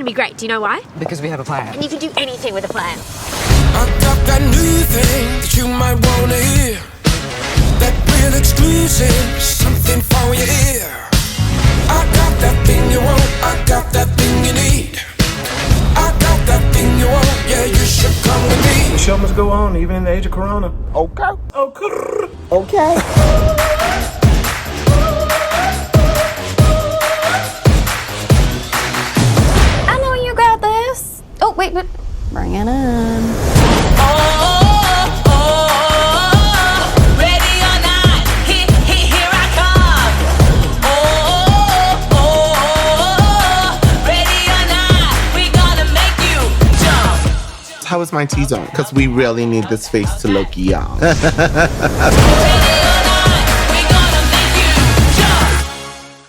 going to be great. Do you know why? Because we have a plan. And you can do anything with a plan. I got that new thing that you might wanna hear. That real exclusive, something for your ear. I got that thing you want, I got that thing you need. I got that thing you want, yeah, you should come with me. The show must go on, even in the age of Corona. Okay. Okay. Okay. I know you got this. Oh, wait, but bring it in. How is my T-zone? Because we really need this face to look young.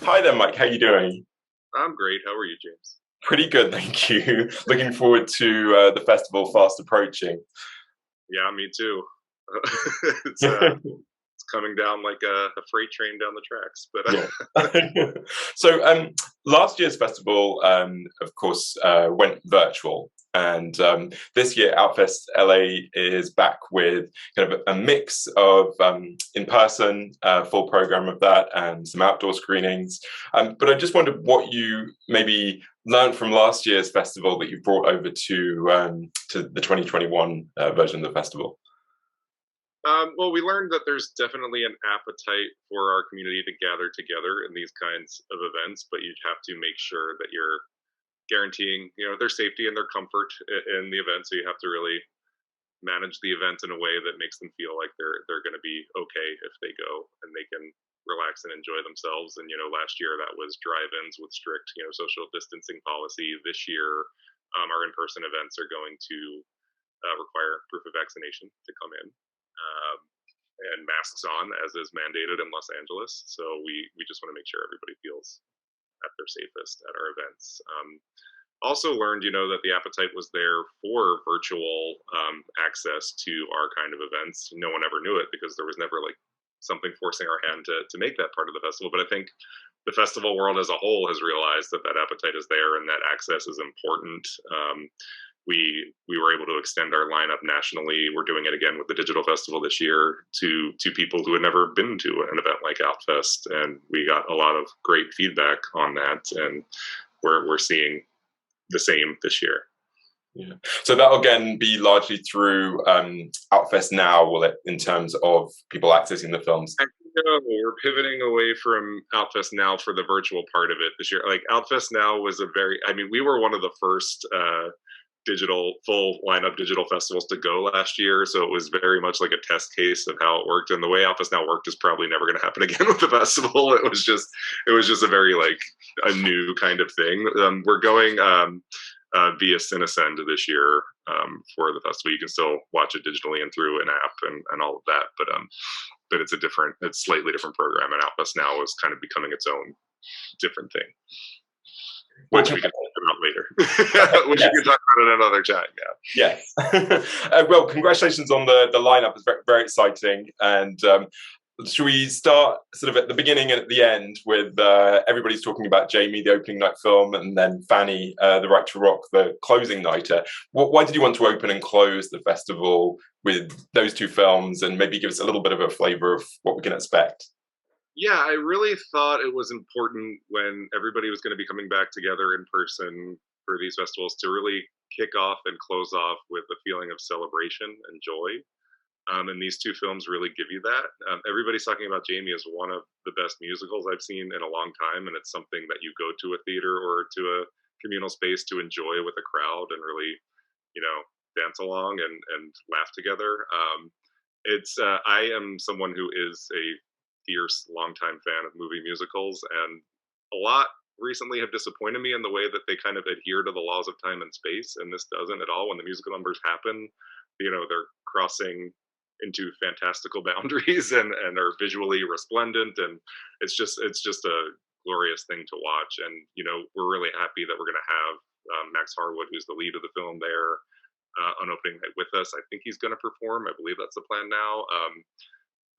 Hi there, Mike. How you doing? I'm great. How are you, James? Pretty good, thank you. Looking forward to the festival fast approaching. Yeah, me too. It's coming down like a freight train down the tracks. But Yeah. So last year's festival, of course, went virtual. And this year, Outfest LA is back with kind of a mix of in-person, full program of that, and some outdoor screenings. But I just wondered what you maybe learned from last year's festival that you brought over to the 2021 version of the festival. Well, we learned that there's definitely an appetite for our community to gather together in these kinds of events, but you have to make sure that you're guaranteeing, their safety and their comfort in the event. So you have to really manage the event in a way that makes them feel like they're going to be okay if they go and they can relax and enjoy themselves. And last year that was drive-ins with strict social distancing policy. This year, our in-person events are going to require proof of vaccination to come in. And masks on, as is mandated in Los Angeles. So we just want to make sure everybody feels at their safest at our events. Also learned, that the appetite was there for virtual access to our kind of events. No one ever knew it because there was never like something forcing our hand to make that part of the festival. But I think the festival world as a whole has realized that appetite is there and that access is important. We were able to extend our lineup nationally. We're doing it again with the digital festival this year to people who had never been to an event like Outfest, and we got a lot of great feedback on that. And we're seeing the same this year. Yeah. So that'll again be largely through Outfest Now, will it, in terms of people accessing the films? No, we're pivoting away from Outfest Now for the virtual part of it this year. Like Outfest Now was we were one of the first full lineup digital festivals to go last year, so it was very much like a test case of how it worked. And the way Outfest Now worked is probably never going to happen again with the festival. It was just a very a new kind of thing. We're going via Cinesend this year for the festival. You can still watch it digitally and through an app and all of that, but it's slightly different program. And Outfest Now is kind of becoming its own different thing, which we can talk about later. Which Yes. we can talk about in another time. Yeah. Yes. Well, congratulations on the lineup. It's very, very exciting. And should we start sort of at the beginning and at the end with everybody's talking about Jamie, the opening night film, and then Fanny, The Right to Rock, the closing nighter. Why did you want to open and close the festival with those two films, and maybe give us a little bit of a flavor of what we can expect? Yeah, I really thought it was important when everybody was going to be coming back together in person for these festivals to really kick off and close off with a feeling of celebration and joy. And these two films really give you that. Everybody's talking about Jamie as one of the best musicals I've seen in a long time, and it's something that you go to a theater or to a communal space to enjoy with a crowd and really, dance along and laugh together. I am someone who is a fierce longtime fan of movie musicals, and a lot recently have disappointed me in the way that they kind of adhere to the laws of time and space, and this doesn't at all. When the musical numbers happen, they're crossing into fantastical boundaries and are visually resplendent, and it's just a glorious thing to watch. And we're really happy that we're going to have Max Harwood, who's the lead of the film, there on opening night with us. I think he's going to perform. I believe that's the plan now.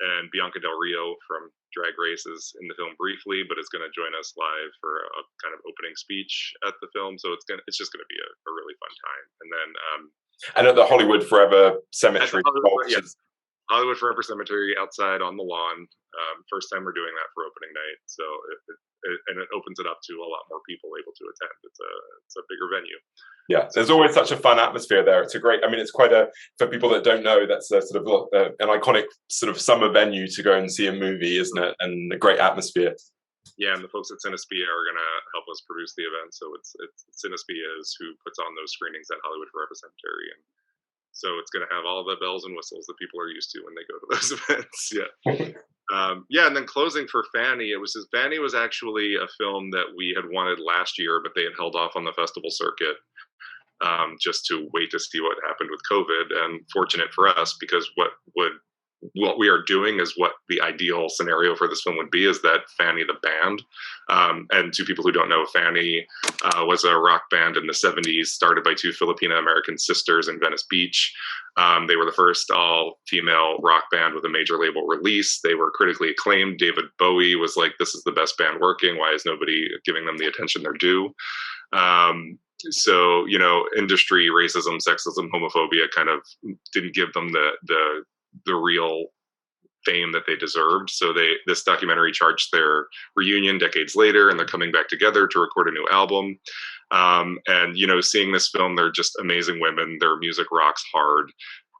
And Bianca Del Rio from Drag Race is in the film briefly, but is going to join us live for a kind of opening speech at the film. So it's just going to be a really fun time. And then and at the Hollywood Forever Cemetery, Hollywood Forever Cemetery outside on the lawn. First time we're doing that for opening night, so it opens it up to a lot more people able to attend. It's a bigger venue. Yeah, there's always such a fun atmosphere there. It's a great. I mean, it's quite for people that don't know, that's a sort of an iconic sort of summer venue to go and see a movie, isn't it? And a great atmosphere. Yeah, and the folks at Cinespia are going to help us produce the event. So it's Cinespia is who puts on those screenings at Hollywood Forever Cemetery, and so it's going to have all the bells and whistles that people are used to when they go to those events. Yeah. Yeah, and then closing for Fanny, Fanny was actually a film that we had wanted last year, but they had held off on the festival circuit just to wait to see what happened with COVID. And fortunate for us, because what we are doing is what the ideal scenario for this film would be, is that Fanny the band. And to people who don't know, Fanny was a rock band in the 70s, started by two Filipino-American sisters in Venice Beach. They were the first all-female rock band with a major label release. They were critically acclaimed. David Bowie was like, this is the best band working. Why is nobody giving them the attention they're due? So, industry, racism, sexism, homophobia kind of didn't give them the real fame that they deserved. So this documentary charged their reunion decades later, and they're coming back together to record a new album. And seeing this film, they're just amazing women. Their music rocks hard.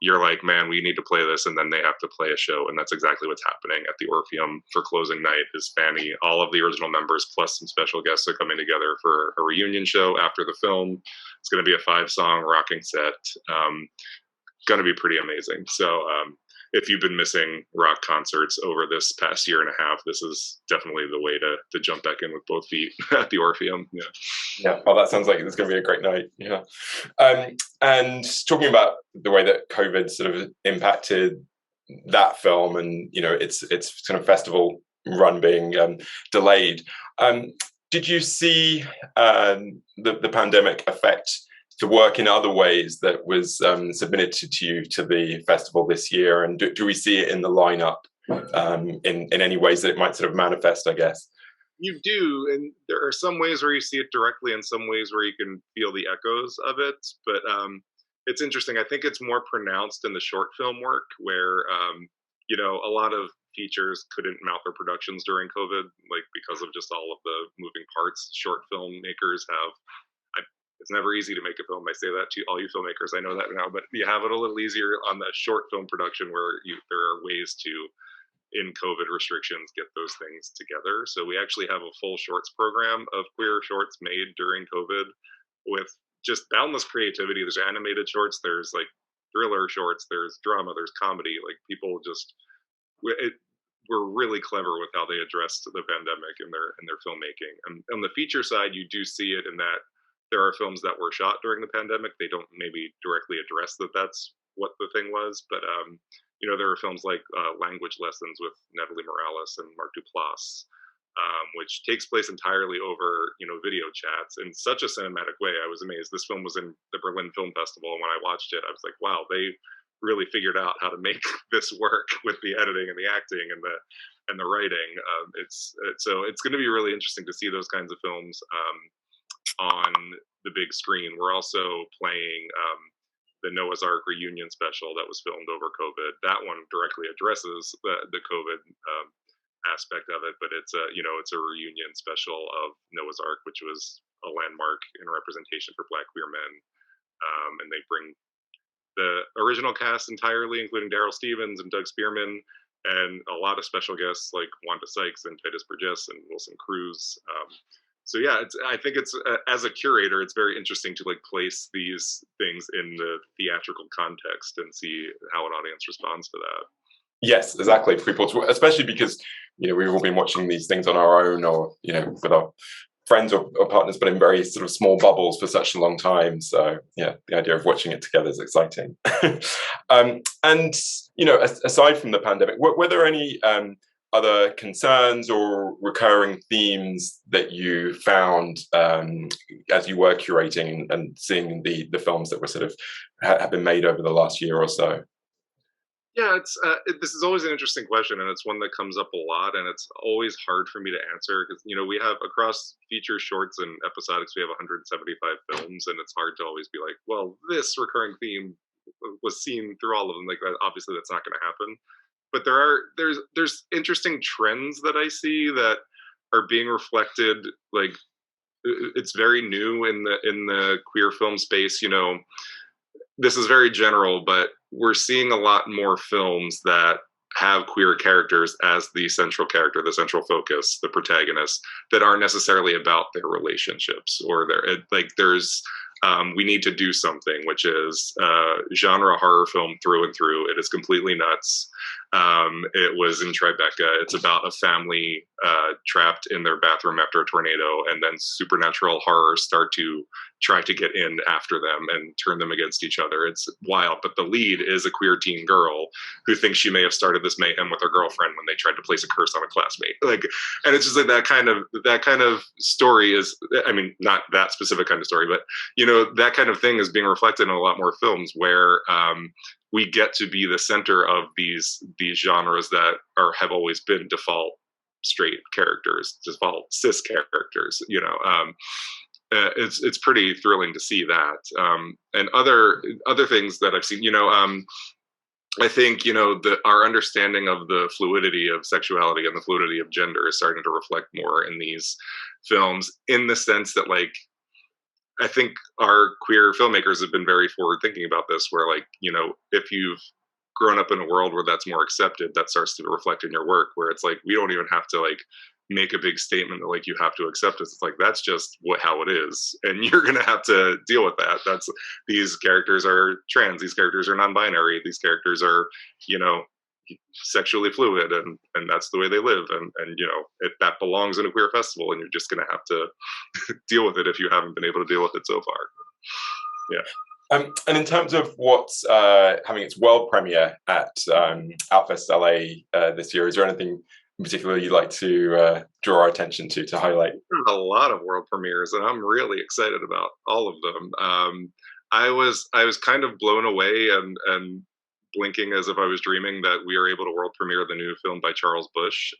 You're like, man, we need to play this, and then they have to play a show, and that's exactly what's happening at the Orpheum for closing night. Is Fanny, all of the original members plus some special guests are coming together for a reunion show after the film. It's going to be a 5-song rocking set. Going to be pretty amazing. So if you've been missing rock concerts over this past year and a half, this is definitely the way to jump back in with both feet at the Orpheum. Yeah. Oh, that sounds like it's going to be a great night. Yeah. And talking about the way that COVID sort of impacted that film, and its kind of festival run being delayed. Did you see the pandemic affect the work in other ways that was submitted to you to the festival this year? And do we see it in the lineup in any ways that it might sort of manifest, I guess? You do, and there are some ways where you see it directly and some ways where you can feel the echoes of it. But it's interesting. I think it's more pronounced in the short film work where, a lot of features couldn't mount their productions during COVID, like because of just all of the moving parts. Short filmmakers have, it's never easy to make a film. I say that to all you filmmakers. I know that now, but you have it a little easier on the short film production where there are ways to, in COVID restrictions, get those things together. So we actually have a full shorts program of queer shorts made during COVID with just boundless creativity. There's animated shorts, there's like thriller shorts, there's drama, there's comedy. Like people just, we're really clever with how they addressed the pandemic in their filmmaking. And on the feature side, you do see it in that there are films that were shot during the pandemic. They don't maybe directly address that that's what the thing was, but there are films like Language Lessons with Natalie Morales and Mark Duplass, which takes place entirely over video chats in such a cinematic way. I was amazed. This film was in the Berlin Film Festival, and when I watched it, I was like, wow, they really figured out how to make this work with the editing and the acting and the writing. So it's going to be really interesting to see those kinds of films on the big screen. We're also playing the Noah's Ark reunion special that was filmed over COVID. That one directly addresses the COVID aspect of it, but it's a reunion special of Noah's Ark, which was a landmark in representation for Black queer men. And they bring the original cast entirely, including Daryl Stevens and Doug Spearman, and a lot of special guests like Wanda Sykes and Titus Burgess and Wilson Cruz. So yeah, I think it's as a curator, it's very interesting to place these things in the theatrical context and see how an audience responds to that. Yes, exactly. For people especially because we've all been watching these things on our own, or with our friends or partners, but in very sort of small bubbles for such a long time. So yeah, the idea of watching it together is exciting. And aside from the pandemic, were there any other concerns or recurring themes that you found as you were curating and seeing the films that were sort of have been made over the last year or so? Yeah, this is always an interesting question, and it's one that comes up a lot, and it's always hard for me to answer because we have across feature, shorts, and episodics, we have 175 films, and it's hard to always be like, well, this recurring theme was seen through all of them. Like, obviously, that's not going to happen. But there's interesting trends that I see that are being reflected. Like, it's very new in the queer film space. This is very general, but we're seeing a lot more films that have queer characters as the central character, the central focus, the protagonist, that aren't necessarily about their relationships or there's we need to do something, which is genre horror film through and through. It is completely nuts. It was in Tribeca. It's about a family trapped in their bathroom after a tornado, and then supernatural horrors start to try to get in after them and turn them against each other. It's wild, but the lead is a queer teen girl who thinks she may have started this mayhem with her girlfriend when they tried to place a curse on a classmate. And it's just like that kind of story is, I mean, not that specific kind of story, but that kind of thing is being reflected in a lot more films where we get to be the center of these genres that have always been default straight characters, default cis characters. It's pretty thrilling to see that. And other things that I've seen, I think our understanding of the fluidity of sexuality and the fluidity of gender is starting to reflect more in these films, in the sense that, like, I think our queer filmmakers have been very forward thinking about this, where, like, if you've grown up in a world where that's more accepted, that starts to reflect in your work, where it's like, we don't even have to, like, make a big statement that, like, you have to accept this. It's like, that's just how it is, and you're gonna have to deal with that. These characters are trans, these characters are non-binary, these characters are sexually fluid, and that's the way they live, and that belongs in a queer festival, and you're just gonna have to deal with it if you haven't been able to deal with it so far. Yeah. And in terms of what's having its world premiere at Outfest LA this year, is there anything in particular you'd like to draw our attention to highlight? A lot of world premieres, and I'm really excited about all of them. I was kind of blown away and blinking as if I was dreaming that we are able to world premiere the new film by Charles Busch,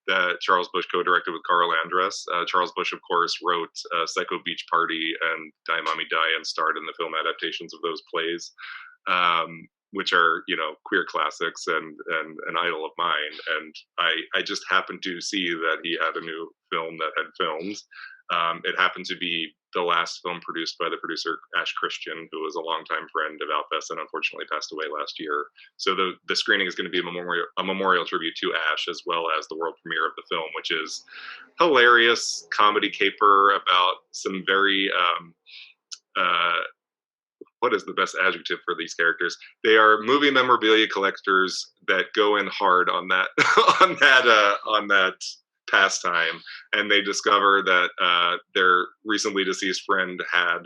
that Charles Busch co-directed with Carl Andress. Charles Busch, of course, wrote Psycho Beach Party and Die Mommy Die, and starred in the film adaptations of those plays, which are queer classics and an idol of mine. And I just happened to see that he had a new film that had filmed. It happened to be the last film produced by the producer Ash Christian, who was a longtime friend of Outfest and unfortunately passed away last year. So the screening is going to be a memorial tribute to Ash, as well as the world premiere of the film, which is hilarious comedy caper about some very what is the best adjective for these characters? They are movie memorabilia collectors that go in hard on that on that pastime, and they discover that their recently deceased friend had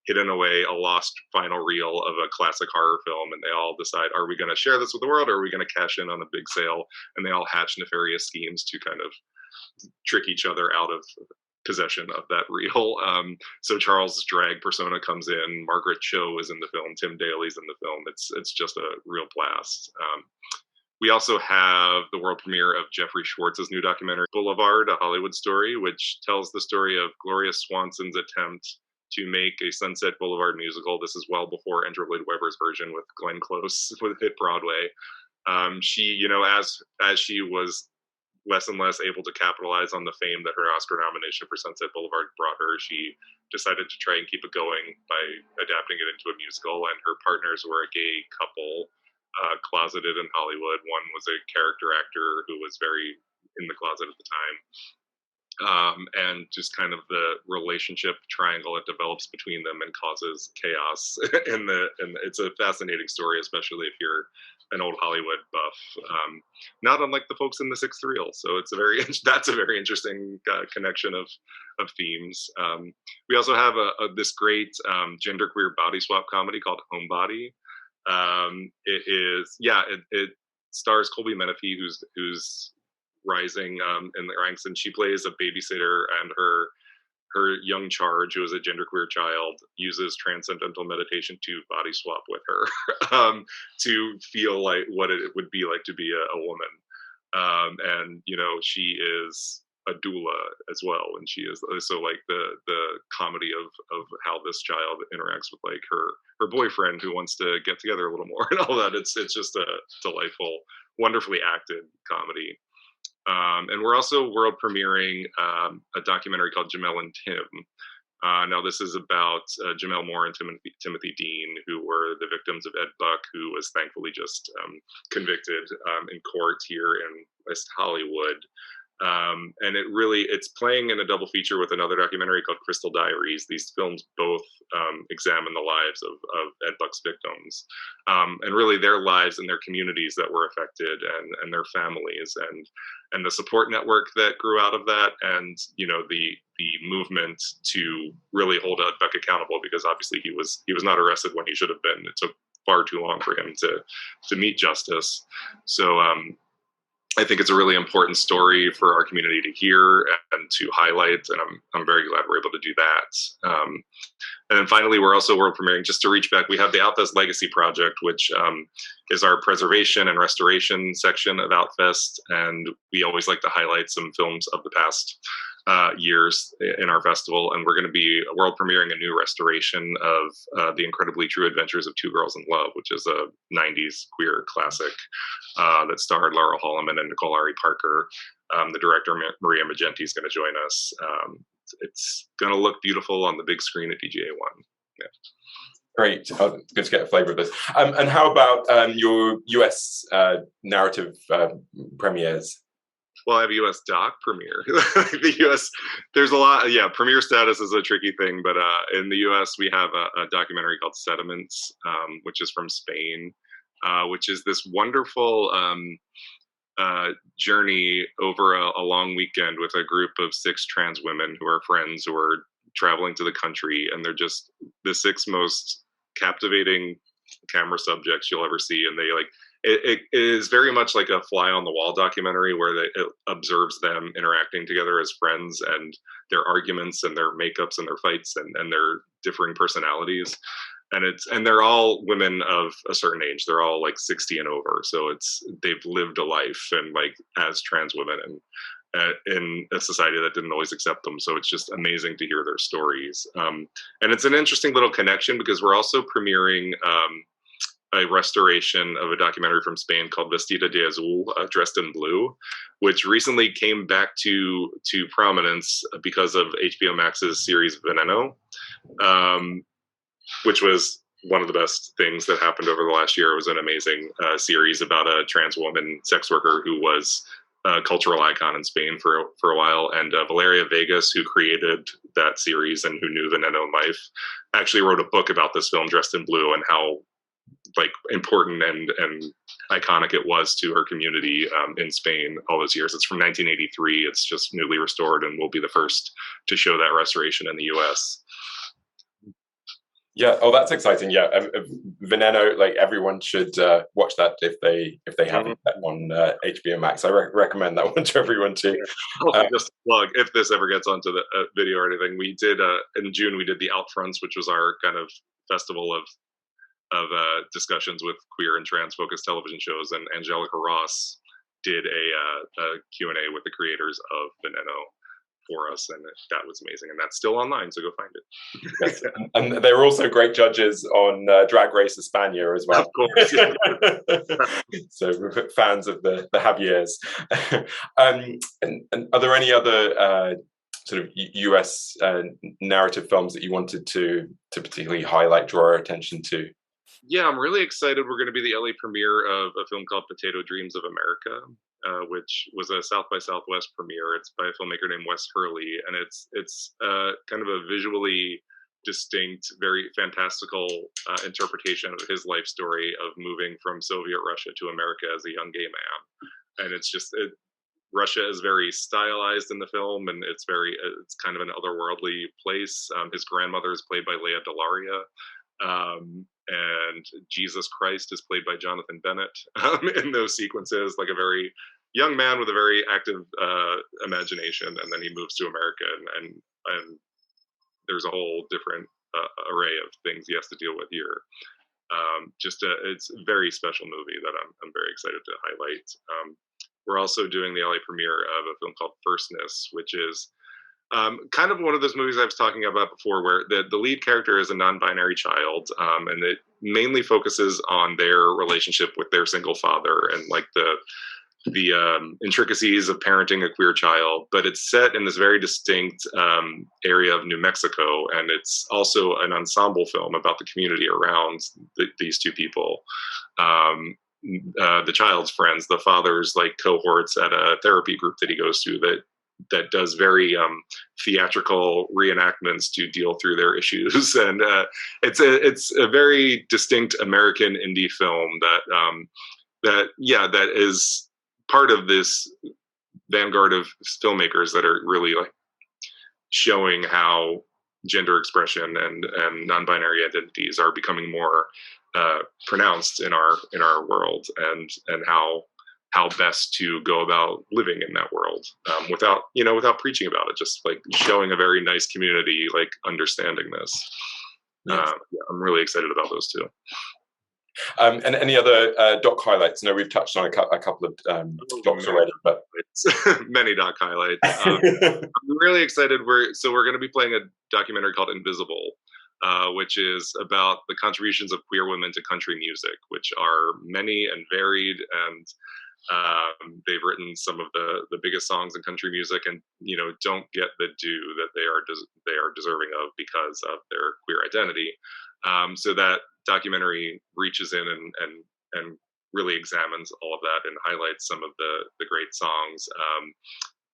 hidden away a lost final reel of a classic horror film, and they all decide, are we going to share this with the world, or are we going to cash in on a big sale? And they all hatch nefarious schemes to kind of trick each other out of possession of that reel. So Charles' drag persona comes in. Margaret Cho is in the film. Tim Daly's in the film. It's just a real blast. We also have the world premiere of Jeffrey Schwartz's new documentary, Boulevard, A Hollywood Story, which tells the story of Gloria Swanson's attempt to make a Sunset Boulevard musical. This is well before Andrew Lloyd Webber's version with Glenn Close with hit Broadway. She, as she was less and less able to capitalize on the fame that her Oscar nomination for Sunset Boulevard brought her, she decided to try and keep it going by adapting it into a musical. And her partners were a gay couple, closeted in Hollywood. One was a character actor who was very in the closet at the time. And just kind of the relationship triangle that develops between them and causes chaos. and it's a fascinating story, especially if you're an old Hollywood buff, not unlike the folks in the Sixth Reel. So that's a very interesting connection of themes. We also have this great genderqueer body swap comedy called Homebody. It stars Colby Menifee, who's rising in the ranks, and she plays a babysitter, and her young charge, who is a genderqueer child, uses transcendental meditation to body swap with her to feel like what it would be like to be a woman. And she is a doula as well, and she is so like the comedy of how this child interacts with like her boyfriend who wants to get together a little more and all that. It's just a delightful, wonderfully acted comedy. And we're also world premiering a documentary called Jamel and Tim. Now this is about Jamel Moore and Timothy Dean, who were the victims of Ed Buck, who was thankfully just convicted in court here in West Hollywood. And it's playing in a double feature with another documentary called Crystal Diaries. These films both examine the lives of Ed Buck's victims, and really their lives and their communities that were affected, and their families, and the support network that grew out of that, and the movement to really hold Ed Buck accountable, because obviously he was not arrested when he should have been. It took far too long for him to meet justice. So I think it's a really important story for our community to hear and to highlight, and I'm very glad we're able to do that. And then finally, we're also world premiering, just to reach back, we have the Outfest Legacy Project, which is our preservation and restoration section of Outfest, and we always like to highlight some films of the past years in our festival, and we're going to be world premiering a new restoration of The Incredibly True Adventures of Two Girls in Love, which is a 90s queer classic that starred Laurel Holloman and Nicole Ari Parker. The director, Maria Magenti, is going to join us. It's going to look beautiful on the big screen at DGA1. Yeah. Great. Oh, good to get a flavor of this. And how about your US narrative premieres? Well, I have a US doc premiere. The US, there's a lot. Yeah, premiere status is a tricky thing, but in the US, we have a documentary called Sediments, which is from Spain, which is this wonderful journey over a long weekend with a group of 6 trans women who are friends who are traveling to the country, and they're just the 6 most captivating camera subjects you'll ever see, and they it is very much like a fly on the wall documentary where it observes them interacting together as friends, and their arguments and their makeups and their fights and their differing personalities. And they're all women of a certain age. They're all like 60 and over. So they've lived a life and like as trans women and in a society that didn't always accept them. So it's just amazing to hear their stories. And it's an interesting little connection because we're also premiering a restoration of a documentary from Spain called Vestida de Azul, Dressed in Blue, which recently came back to prominence because of HBO Max's series Veneno, which was one of the best things that happened over the last year. It was an amazing series about a trans woman sex worker who was a cultural icon in Spain for a while. And Valeria Vegas, who created that series and who knew Veneno in life, actually wrote a book about this film, Dressed in Blue, and how like important and iconic it was to her community in Spain all those years. It's from 1983. It's just newly restored and will be the first to show that restoration in the US. Yeah. Oh, that's exciting. Yeah. Veneno, like everyone should watch that if they haven't on HBO Max. I recommend that one to everyone too. Just plug, if this ever gets onto the video or anything, we did in June, we did the Outfronts, which was our kind of festival of discussions with queer and trans focused television shows, and Angelica Ross did a Q&A with the creators of Veneno for us, and that was amazing, and that's still online, so go find it. Yes. And they were also great judges on Drag Race España as well. Of course. Yeah. So we're fans of the Javiers. And are there any other sort of US narrative films that you wanted to particularly highlight, draw our attention to? Yeah, I'm really excited. We're going to be the LA premiere of a film called Potato Dreams of America, which was a South by Southwest premiere. It's by a filmmaker named Wes Hurley, and it's kind of a visually distinct, very fantastical interpretation of his life story of moving from Soviet Russia to America as a young gay man. And it's just Russia is very stylized in the film, and it's kind of an otherworldly place. His grandmother is played by Leah Delaria. And Jesus Christ is played by Jonathan Bennett in those sequences, like a very young man with a very active imagination, and then he moves to America, and there's a whole different array of things he has to deal with here. It's a very special movie that I'm very excited to highlight. We're also doing the LA premiere of a film called Firstness, which is kind of one of those movies I was talking about before, where the lead character is a non-binary child, and it mainly focuses on their relationship with their single father and like the intricacies of parenting a queer child. But it's set in this very distinct area of New Mexico, and it's also an ensemble film about the community around these two people. The child's friends, the father's like cohorts at a therapy group that he goes to that does very theatrical reenactments to deal through their issues, and it's a very distinct American indie film that is part of this vanguard of filmmakers that are really like showing how gender expression and non-binary identities are becoming more pronounced in our world, and how best to go about living in that world without preaching about it, just like showing a very nice community like understanding this. Yes. I'm really excited about those two. And any other doc highlights? I know we've touched on a couple of docs already, but many doc highlights. I'm really excited. We're going to be playing a documentary called Invisible, which is about the contributions of queer women to country music, which are many and varied, and they've written some of the biggest songs in country music, and don't get the due that they are deserving of because of their queer identity. So that documentary reaches in and really examines all of that and highlights some of the great songs.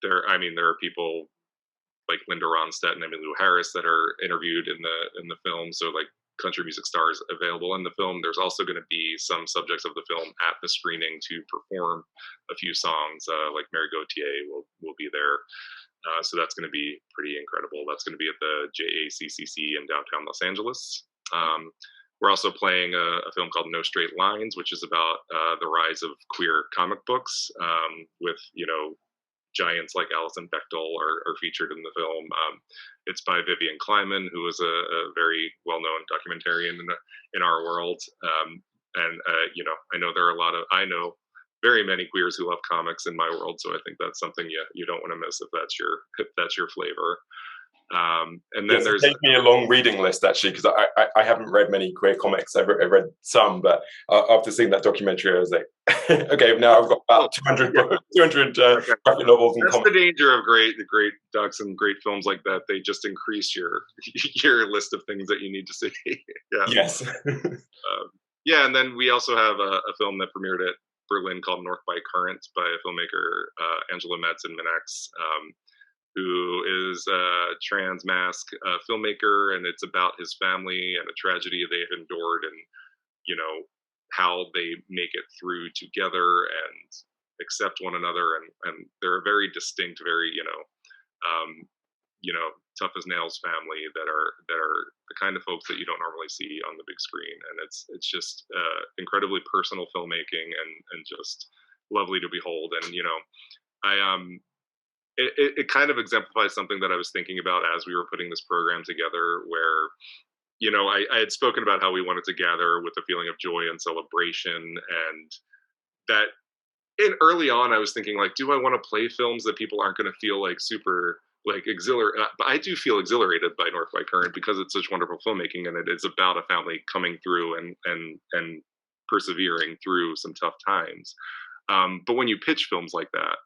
There are people like Linda Ronstadt and Emmylou Harris that are interviewed in the film. So like country music stars available in the film. There's also going to be some subjects of the film at the screening to perform a few songs. Like Mary Gauthier will be there. So that's going to be pretty incredible. That's going to be at the JACCC in downtown Los Angeles. We're also playing a film called No Straight Lines, which is about the rise of queer comic books, with giants like Alison Bechdel are featured in the film. It's by James Kleinmann, who is a very well-known documentarian in our world. I know very many queers who love comics in my world, so I think that's something you don't want to miss if that's your flavor. And then there's me a long reading list actually, because I haven't read many queer comics. I've read some, but after seeing that documentary, I was like, okay, now I've got about 200 graphic novels and That's comics. The danger of great docs and great films like that. They just increase your list of things that you need to see. Yeah. Yes. And then we also have a film that premiered at Berlin called North by Current by a filmmaker, Angela Madsen-Minax, who is a trans mask filmmaker, and it's about his family and a tragedy they've endured, and how they make it through together and accept one another, and they're a very distinct, very tough as nails family that are the kind of folks that you don't normally see on the big screen, and it's just incredibly personal filmmaking and just lovely to behold. And It kind of exemplifies something that I was thinking about as we were putting this program together, where, I had spoken about how we wanted to gather with a feeling of joy and celebration, and that early on I was thinking, like, do I want to play films that people aren't going to feel like super like exhilarated? But I do feel exhilarated by North by Current because it's such wonderful filmmaking, and it is about a family coming through and persevering through some tough times. But when you pitch films like that,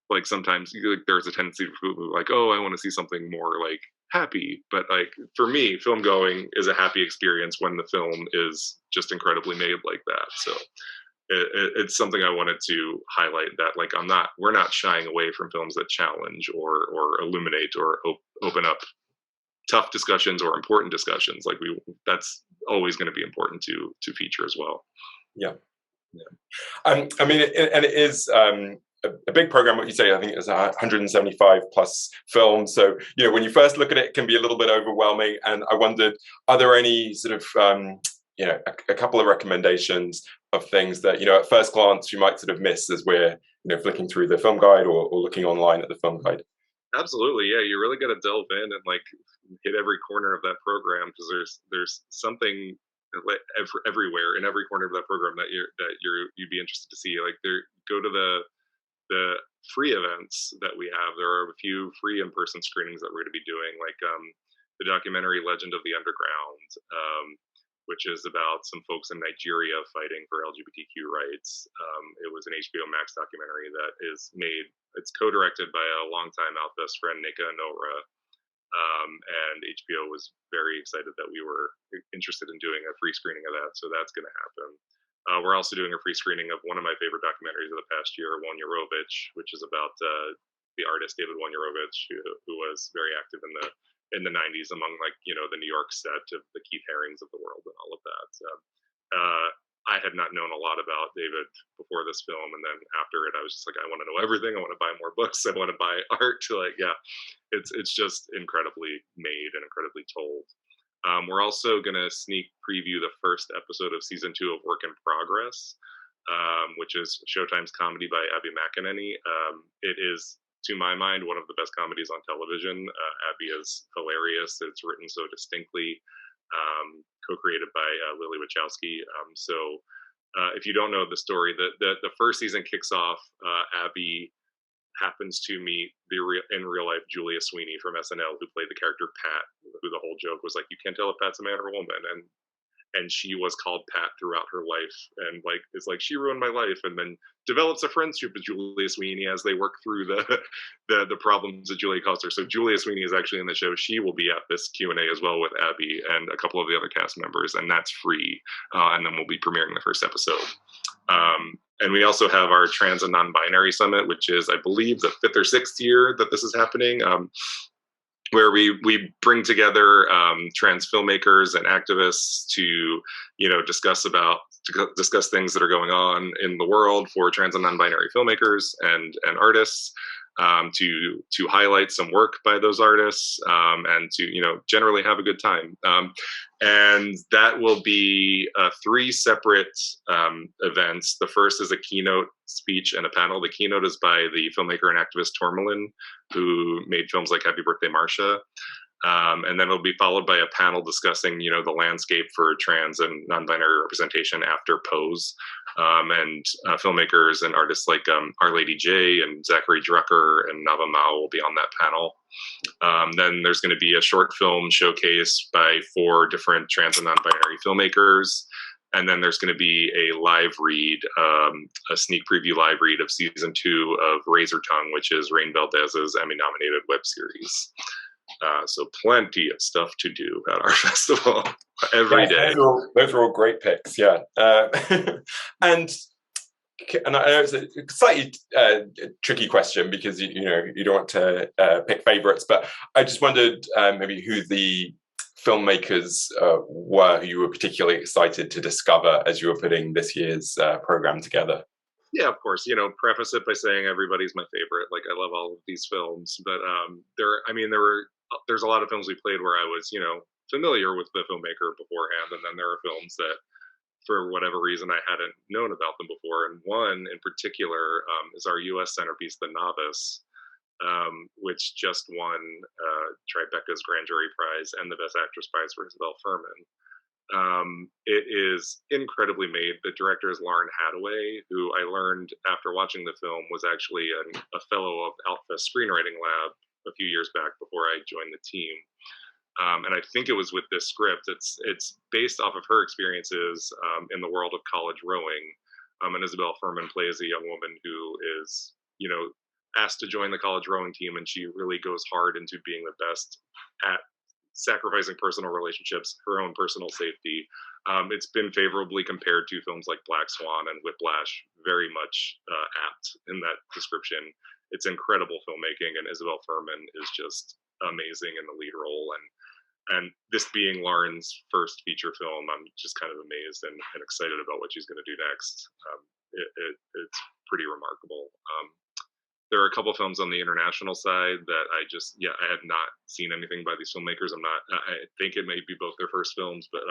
like sometimes there's a tendency for people like, oh, I want to see something more like happy. But like for me, film going is a happy experience when the film is just incredibly made like that. So it's something I wanted to highlight, that like we're not shying away from films that challenge or illuminate or open up tough discussions or important discussions. Like that's always going to be important to feature as well. Yeah. I mean, it is a big program. What you say, I think it's 175 plus films. So, when you first look at it, it can be a little bit overwhelming. And I wondered, are there any sort of, a couple of recommendations of things that, at first glance you might sort of miss as we're, flicking through the film guide or looking online at the film guide? Absolutely, yeah. You really got to delve in and like hit every corner of that program because there's something like everywhere in every corner of that program that you'd be interested to see. Like there, go to the free events that we have. There are a few free in-person screenings that we're going to be doing, like the documentary Legend of the Underground, which is about some folks in Nigeria fighting for LGBTQ rights. It was an HBO Max documentary that is made, it's co-directed by a longtime Outfest friend, Nika Nora, and HBO was very excited that we were interested in doing a free screening of that, so that's going to happen. We're also doing a free screening of one of my favorite documentaries of the past year, Wonyarovich, which is about the artist David Wonyarovich, who was very active in the 90s among like the New York set of the Keith Harings of the world and all of that. So, I had not known a lot about David before this film, and then after it, I was just like, I want to know everything. I want to buy more books. I want to buy art. It's just incredibly made and incredibly told. We're also going to sneak preview the first episode of season 2 of Work in Progress, which is Showtime's comedy by Abby McEnany. It is, to my mind, one of the best comedies on television. Abby is hilarious. It's written so distinctly, co-created by Lily Wachowski. If you don't know the story, the first season kicks off, Abby happens to meet in real life Julia Sweeney from SNL, who played the character Pat, who the whole joke was like, you can't tell if Pat's a man or a woman, and she was called Pat throughout her life, and like it's like, she ruined my life, and then develops a friendship with Julia Sweeney as they work through the problems that Julia caused her. So Julia Sweeney is actually in the show. She will be at this Q&A as well with Abby and a couple of the other cast members, and that's free. And then we'll be premiering the first episode. And we also have our Trans and Non-Binary Summit, which is, I believe, the 5th or 6th year that this is happening, where we bring together trans filmmakers and activists to, discuss things that are going on in the world for trans and non-binary filmmakers and artists, to highlight some work by those artists, and to generally have a good time. And that will be 3 separate events. The first is a keynote speech and a panel. The keynote is by the filmmaker and activist Tourmalin, who made films like Happy Birthday, Marcia. And then it'll be followed by a panel discussing, the landscape for trans and non-binary representation after Pose. And filmmakers and artists like Our Lady J and Zachary Drucker and Nava Mao will be on that panel. Then there's going to be a short film showcase by 4 different trans and non-binary filmmakers. And then there's going to be a live read, a sneak preview live read of season 2 of Razor Tongue, which is Rain Valdez's Emmy-nominated web series. So plenty of stuff to do at our festival every day. Those are all great picks, yeah. And I know it's a slightly tricky question because you don't want to pick favorites, but I just wondered maybe who the filmmakers were who you were particularly excited to discover as you were putting this year's program together. Yeah, of course. Preface it by saying everybody's my favorite. Like, I love all of these films, but there's a lot of films we played where I was, familiar with the filmmaker beforehand, and then there are films that, for whatever reason, I hadn't known about them before. And one in particular is our U.S. centerpiece, The Novice, which just won Tribeca's Grand Jury Prize and the Best Actress Prize for Isabel Fuhrman. It is incredibly made. The director is Lauren Hadaway, who I learned after watching the film was actually a fellow of Outfest Screenwriting Lab a few years back before I joined the team. And I think it was with this script. It's based off of her experiences in the world of college rowing. And Isabel Fuhrman plays a young woman who is, asked to join the college rowing team, and she really goes hard into being the best at sacrificing personal relationships, her own personal safety. It's been favorably compared to films like Black Swan and Whiplash, very much apt in that description. It's incredible filmmaking, and Isabel Fuhrman is just amazing in the lead role. And this being Lauren's first feature film, I'm just kind of amazed and excited about what she's going to do next. It's pretty remarkable. There are a couple films on the international side that I had not seen anything by these filmmakers. I think it may be both their first films, but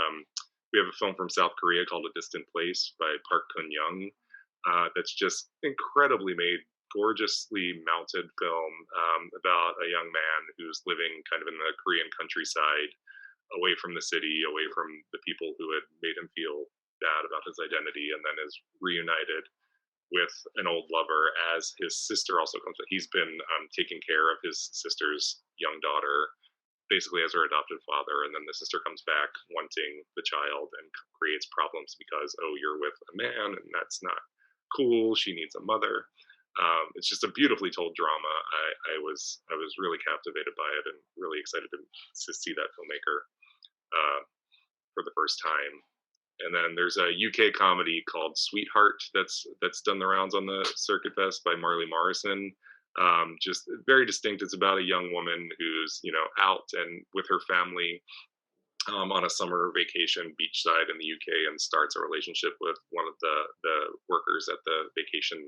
we have a film from South Korea called A Distant Place by Park Kun-young that's just incredibly made gorgeously mounted film about a young man who's living kind of in the Korean countryside, away from the city, away from the people who had made him feel bad about his identity, and then is reunited with an old lover as his sister also comes. He's been taking care of his sister's young daughter, basically as her adopted father, and then the sister comes back wanting the child and creates problems because, oh, you're with a man and that's not cool, she needs a mother. It's just a beautifully told drama. I was really captivated by it and really excited to see that filmmaker for the first time. And then there's a UK comedy called Sweetheart that's done the rounds on the Circuit Fest by Marley Morrison. Just very distinct. It's about a young woman who's, you know, out and with her family on a summer vacation beachside in the UK, and starts a relationship with one of the workers at the vacation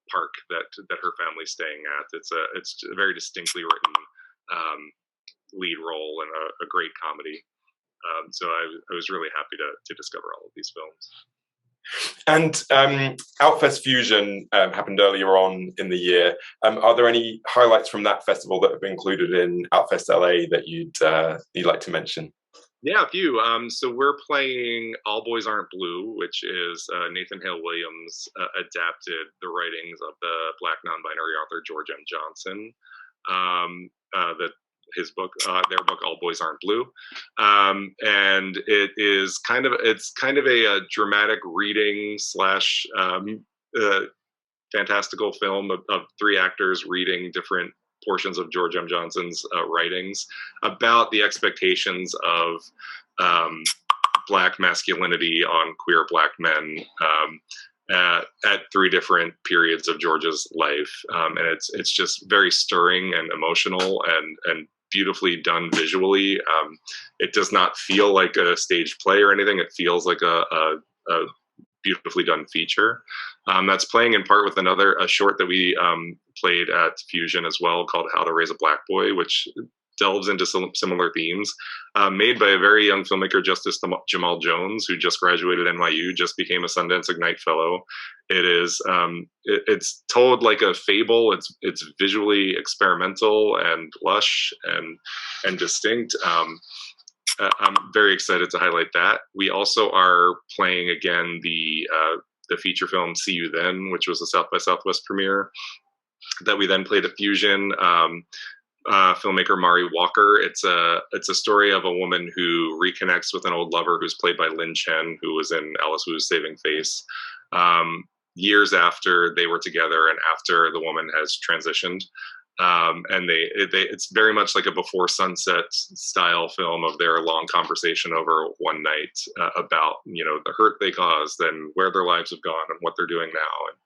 park that her family's staying at. It's a very distinctly written lead role and a great comedy. So I was really happy to discover all of these films. And Outfest Fusion happened earlier on in the year. Are there any highlights from that festival that have been included in Outfest LA that you'd like to mention? Yeah, a few. So we're playing All Boys Aren't Blue, which is Nathan Hale Williams adapted the writings of the Black non-binary author George M. Johnson. His book, their book, All Boys Aren't Blue, and it's kind of a dramatic reading slash fantastical film of three actors reading different portions of George M. Johnson's writings about the expectations of Black masculinity on queer Black men at three different periods of George's life, and it's just very stirring and emotional and beautifully done visually. It does not feel like a staged play or anything. It feels like a beautifully done feature. That's playing in part with a short that we played at Fusion as well, called How to Raise a Black Boy, which delves into some similar themes, made by a very young filmmaker, Justice Jamal Jones, who just graduated NYU, just became a Sundance Ignite Fellow. It is it's told like a fable. It's visually experimental and lush and distinct. I'm very excited to highlight that. We also are playing again the feature film See You Then, which was a South by Southwest premiere that we then played at Fusion. Filmmaker Mari Walker. It's a story of a woman who reconnects with an old lover who's played by Lin Chen, who was in Alice Wu's Saving Face, years after they were together and after the woman has transitioned. And it's very much like a Before Sunset style film of their long conversation over one night about, you know, the hurt they caused and where their lives have gone and what they're doing now, and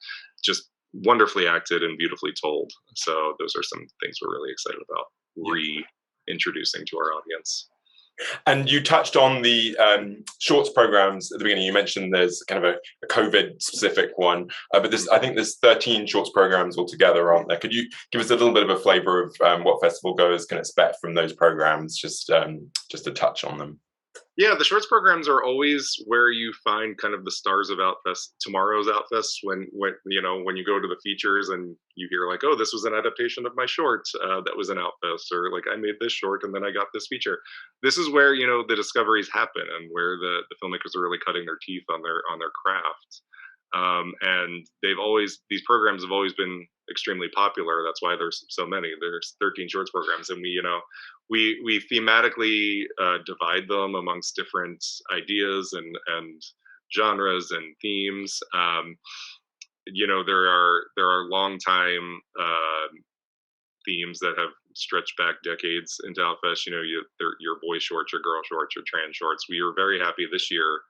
just wonderfully acted and beautifully told. So those are some things we're really excited about reintroducing to our audience. And you touched on the shorts programs at the beginning. You mentioned there's kind of a COVID specific one, but I think there's 13 shorts programs altogether, aren't there? Could you give us a little bit of a flavor of what festival goers can expect from those programs, just to touch on them? Yeah, the shorts programs are always where you find kind of the stars of Outfest, tomorrow's Outfest, when you go to the features and you hear like, oh, this was an adaptation of my short that was an Outfest, or like I made this short and then I got this feature. This is where, you know, the discoveries happen and where the filmmakers are really cutting their teeth on their craft. And these programs have always been extremely popular. That's why there's so many. There's 13 shorts programs, and we thematically divide them amongst different ideas and genres and themes. There are long time themes that have stretched back decades into Outfest. Your boy shorts, your girl shorts, your trans shorts. We were very happy this year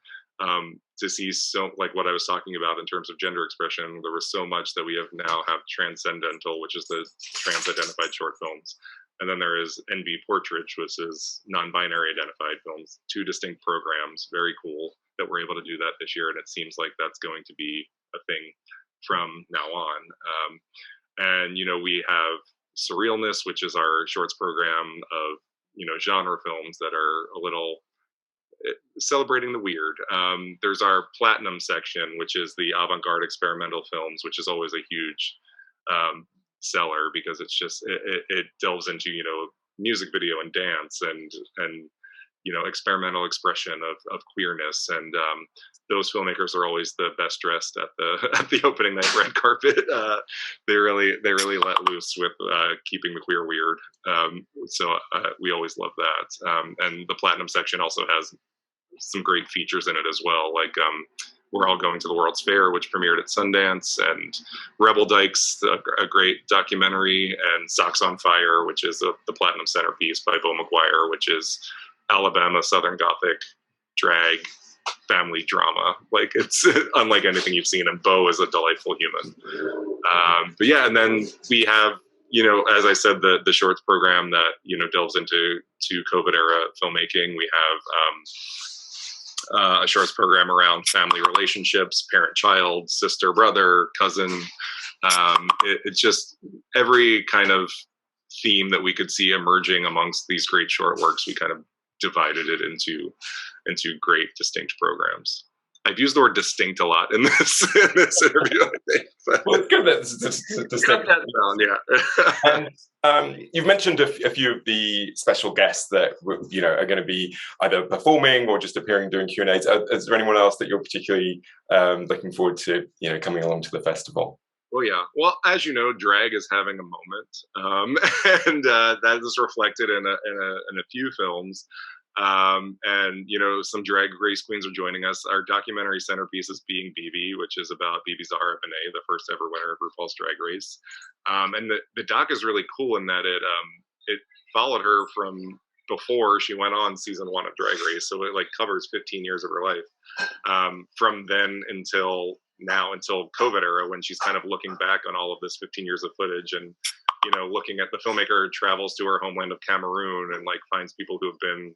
to see, so like what I was talking about in terms of gender expression. There was so much that we now have Transcendental, which is the trans identified short films, and then there is NB Portrait, which is non-binary identified films. Two distinct programs, very cool that we're able to do that this year, and it seems like that's going to be a thing from now on. And we have Surrealness, which is our shorts program of genre films that are a little celebrating the weird. There's our Platinum section, which is the avant-garde experimental films, which is always a huge seller, because it's just it delves into music video and dance and experimental expression of queerness, and those filmmakers are always the best dressed at the opening night red carpet. They really let loose with keeping the queer weird. So we always love that. And the platinum section also has some great features in it as well, like We're All Going to the World's Fair, which premiered at Sundance, and Rebel Dykes, a great documentary, and Socks on Fire, which is the platinum centerpiece by Beau McGuire, which is Alabama Southern Gothic drag family drama. Like, it's unlike anything you've seen, and Beau is a delightful human. But yeah, and then we have, as I said, the shorts program that delves into COVID era filmmaking. We have a shorts program around family relationships, parent-child, sister-brother, cousin. It's just every kind of theme that we could see emerging amongst these great short works. We kind of divided it into great distinct programs. I've used the word distinct a lot in this interview, I think. Well, it's good that it's distinct. And you've mentioned a few of the special guests that are going to be either performing or just appearing doing Q&As. Is there anyone else that you're particularly looking forward to coming along to the festival? Oh yeah. Well, as you know, drag is having a moment, and that is reflected in a few films. And some drag race queens are joining us. Our documentary centerpiece is Being BB, which is about BB Zahara Benet, the first ever winner of RuPaul's Drag Race. And the doc is really cool in that it followed her from before she went on season 1 of Drag Race, so it covers 15 years of her life, from then until now, until COVID era, when she's kind of looking back on all of this 15 years of footage, and looking at the filmmaker travels to her homeland of Cameroon and finds people who have been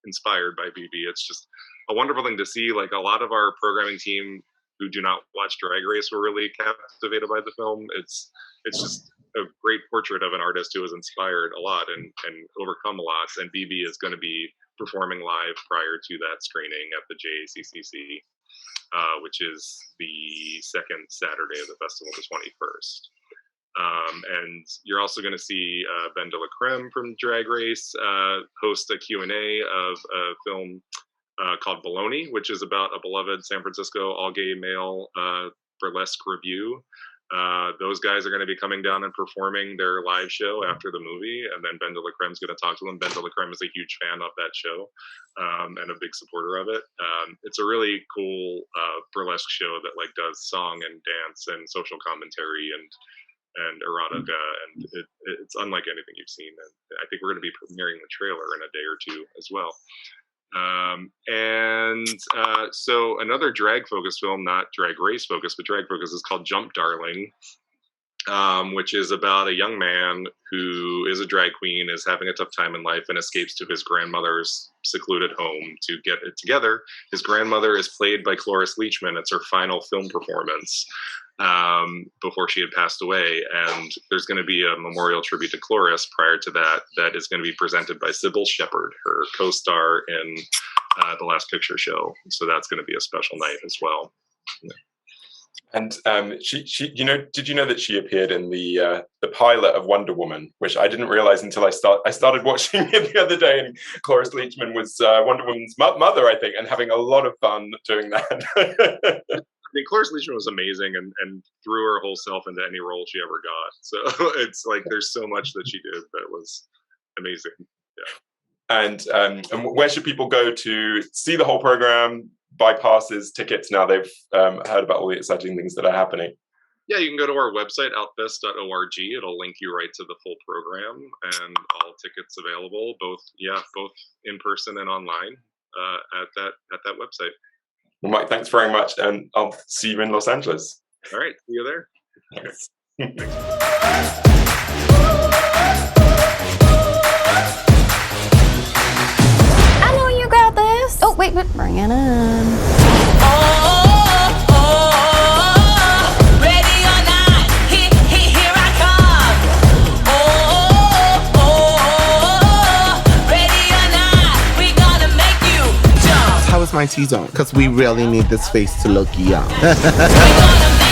inspired by BB. It's just a wonderful thing to see. A lot of our programming team who do not watch Drag Race were really captivated by the film. It's just a great portrait of an artist who was inspired a lot and overcome a lot. And BB is going to be performing live prior to that screening at the JACCC, which is the second Saturday of the festival, the 21st. And you're also going to see Ben de la Creme from Drag Race host a Q&A of a film called Baloney, which is about a beloved San Francisco all-gay male burlesque review. Those guys are going to be coming down and performing their live show after the movie, and then Ben de la Creme's going to talk to them. Ben de la Creme is a huge fan of that show and a big supporter of it. It's a really cool burlesque show that does song and dance and social commentary and erotica, and it's unlike anything you've seen. And I think we're going to be premiering the trailer in a day or two as well. So another drag focused film, not drag race focused, but drag focused, is called Jump Darling, which is about a young man who is a drag queen, is having a tough time in life, and escapes to his grandmother's secluded home to get it together. His grandmother is played by Cloris Leachman. It's her final film performance before she had passed away, and there's going to be a memorial tribute to Cloris prior to that is going to be presented by Sybil Shepherd, her co-star in The Last Picture Show. So that's going to be a special night as well. And she, did you know that she appeared in the pilot of Wonder Woman, which I didn't realize until I started watching it the other day, and Cloris Leachman was Wonder Woman's mother, I think, and having a lot of fun doing that. I mean, Cloris Leachman was amazing and threw her whole self into any role she ever got. So it's there's so much that she did that was amazing. Yeah. And where should people go to see the whole program, buy passes, tickets, now they've heard about all the exciting things that are happening? Yeah, you can go to our website, outfest.org. It'll link you right to the full program, and all tickets available, both in person and online at that website. Well, Mike, thanks very much, and I'll see you in Los Angeles. All right, see you there. Thanks. I know you got this. Oh, wait, but bring it in. Ready or not, here I come. Ready or not, we gonna make you jump. How is my T-zone? Because we really need this face to look young. We gonna